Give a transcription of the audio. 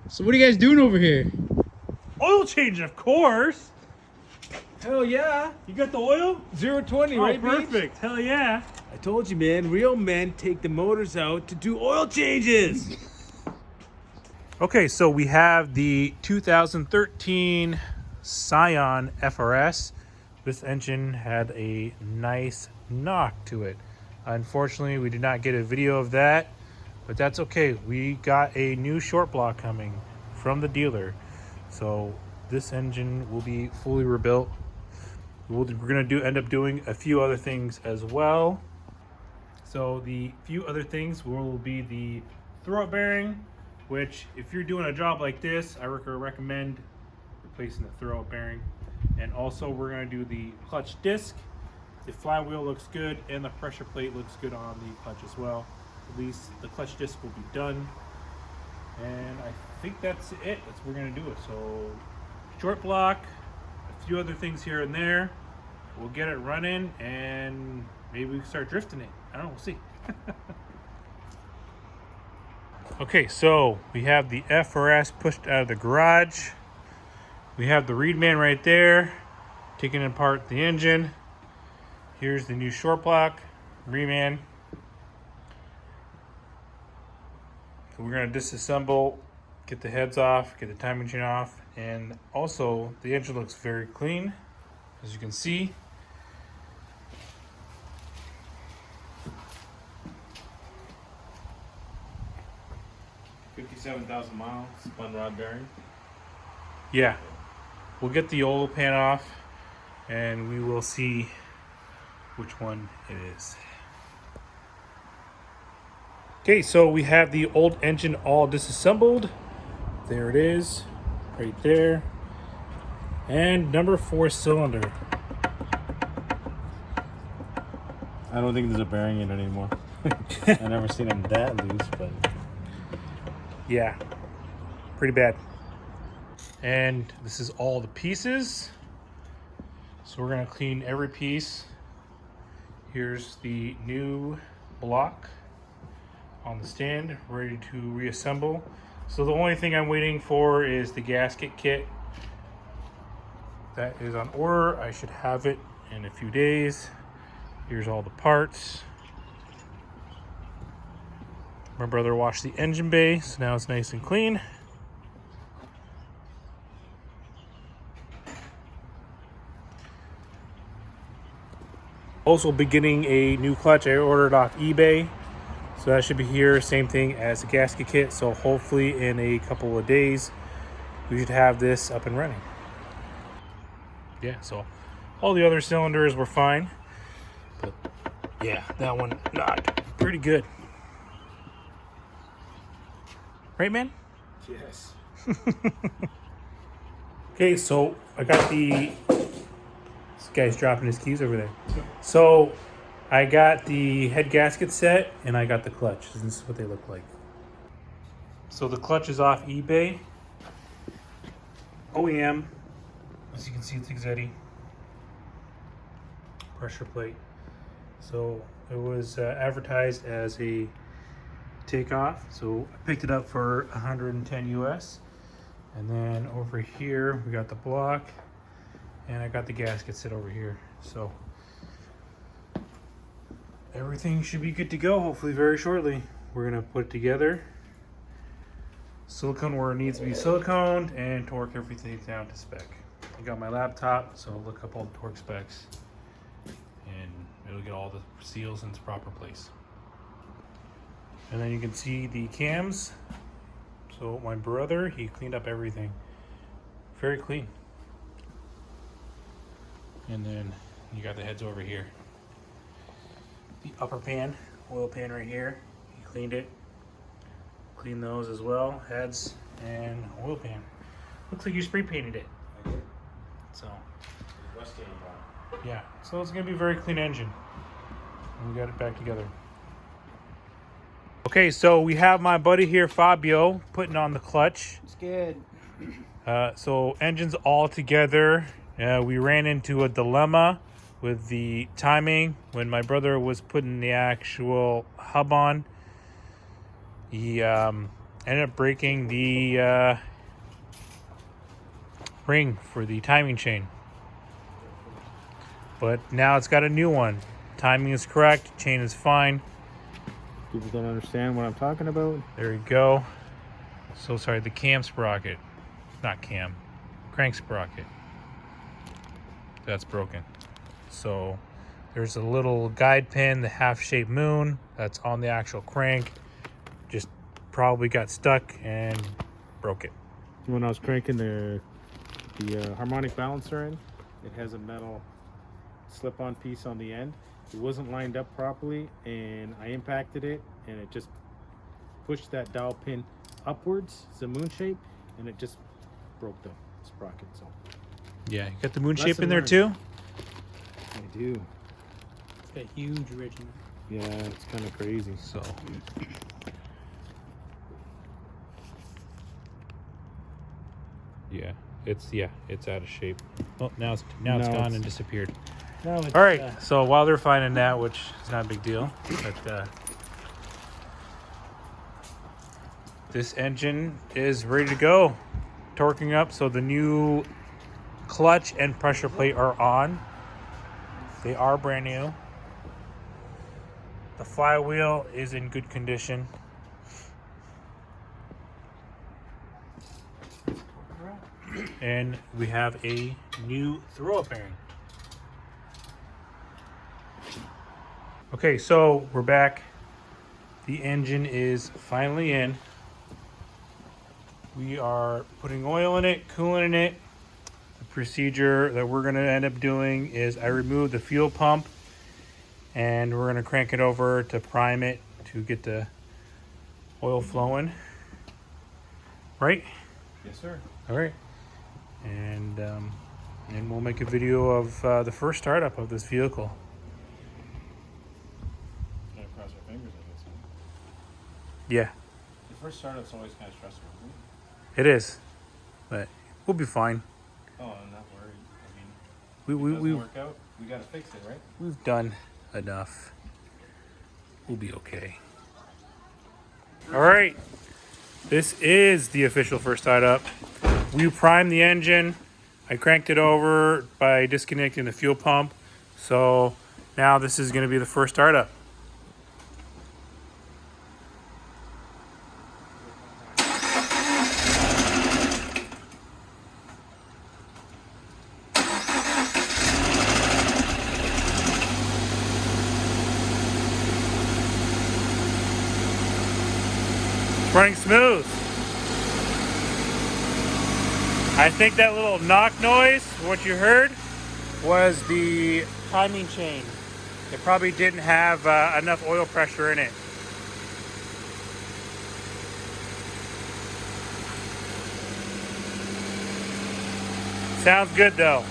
So what are you guys doing over here? Oil change, of course. Hell yeah. You got the oil? 0-20, Oh, right, perfect. Hell yeah. I told you, man, real men take the motors out to do oil changes. Okay, so we have the 2013 Scion FRS. This engine had a nice knock to it. Unfortunately, we did not get a video of that, but that's okay. We got a new short block coming from the dealer. So this engine will be fully rebuilt. We're gonna end up doing a few other things as well. So the few other things will be the throw-up bearing, which if you're doing a job like this, I recommend replacing the throw-up bearing. And also we're gonna do the clutch disc. The flywheel looks good and the pressure plate looks good on the clutch as well. At least the clutch disc will be done. And I think that's it. That's what we're gonna do it. So short block, a few other things here and there. We'll get it running and maybe we can start drifting it. I don't know, we'll see. Okay, so we have the FRS pushed out of the garage. We have the reman right there, taking apart the engine. Here's the new short block, reman. So we're gonna disassemble, get the heads off, get the time engine off, and also the engine looks very clean, as you can see. $57,000 miles, spun rod bearing. Yeah, we'll get the oil pan off and we will see which one it is. Okay, so we have the old engine all disassembled. There it is, right there. And number 4 cylinder. I don't think there's a bearing in it anymore. I've never seen them that loose, but Yeah, pretty bad. And this is all the pieces. So we're gonna clean every piece. Here's the new block on the stand, ready to reassemble. So the only thing I'm waiting for is the gasket kit. That is on order. I should have it in a few days. Here's all the parts. My brother washed the engine bay, so now it's nice and clean. Also be getting a new clutch I ordered off eBay. So that should be here, same thing as the gasket kit. So hopefully in a couple of days, we should have this up and running. Yeah, so all the other cylinders were fine. But yeah, that one not pretty good. Right, man? yes. Okay, so I got this guy's dropping his keys over there. So I got the head gasket set and I got the clutch. This is what they look like. So the clutch is off eBay. OEM. As you can see, it's Exetti. Pressure plate. So it was advertised as a takeoff. So I picked it up for 110 US. And then over here, we got the block. And I got the gasket set over here. So everything should be good to go, hopefully very shortly. We're gonna put it together. Silicone where it needs to be siliconed and torque everything down to spec. I got my laptop, so I'll look up all the torque specs and it'll get all the seals in its proper place. And then you can see the cams. So my brother, he cleaned up everything. Very clean. And then you got the heads over here. The upper pan, oil pan right here. He cleaned it. Cleaned those as well, heads and oil pan. Looks like you spray painted it. I did. So, Rusty on the bottom. yeah. So it's gonna be a very clean engine. And we got it back together. Okay, so we have my buddy here, Fabio, putting on the clutch. It's good. So engines all together. We ran into a dilemma with the timing when my brother was putting the actual hub on. The ended up breaking the ring for the timing chain. But now it's got a new one. Timing is correct, chain is fine. People don't understand what I'm talking about. There you go. So sorry, the cam sprocket. Not cam. Crank sprocket. That's broken. So there's a little guide pin, the half-shaped moon, that's on the actual crank. Just probably got stuck and broke it. When I was cranking the harmonic balancer in, it has a metal slip-on piece on the end. It wasn't lined up properly, and I impacted it, and it just pushed that dowel pin upwards. It's a moon shape, and it just broke the sprocket. So Yeah, you got the moon shape Lesson in there learned. too? I do. It's got a huge ridge in it. Yeah, it's kind of crazy. So it's out of shape. Oh, now it's Now gone it's- and disappeared. No, it's, All right, so while they're finding that, which is not a big deal, but this engine is ready to go, torquing up. So the new clutch and pressure plate are on. They are brand new. The flywheel is in good condition. And we have a new throw-up bearing. Okay, so we're back. The engine is finally in. We are putting oil in it, cooling it. The procedure that we're gonna end up doing is I remove the fuel pump and we're gonna crank it over to prime it to get the oil flowing. Right? Yes, sir. All right. And we'll make a video of the first startup of this vehicle. Gotta cross our fingers, I guess. Yeah, The first startup's always kind of stressful, isn't it is, but we'll be fine. it? Oh, I'm not worried. I mean, if it doesn't We work out, we gotta fix it, right? we've done enough. We'll be okay. All right, this is the official first startup. We primed the engine. I cranked it over by disconnecting the fuel pump. So now this is going to be the first startup. It's running smooth. I think that little knock noise, what you heard, was the timing chain. It probably didn't have enough oil pressure in it. Sounds good though.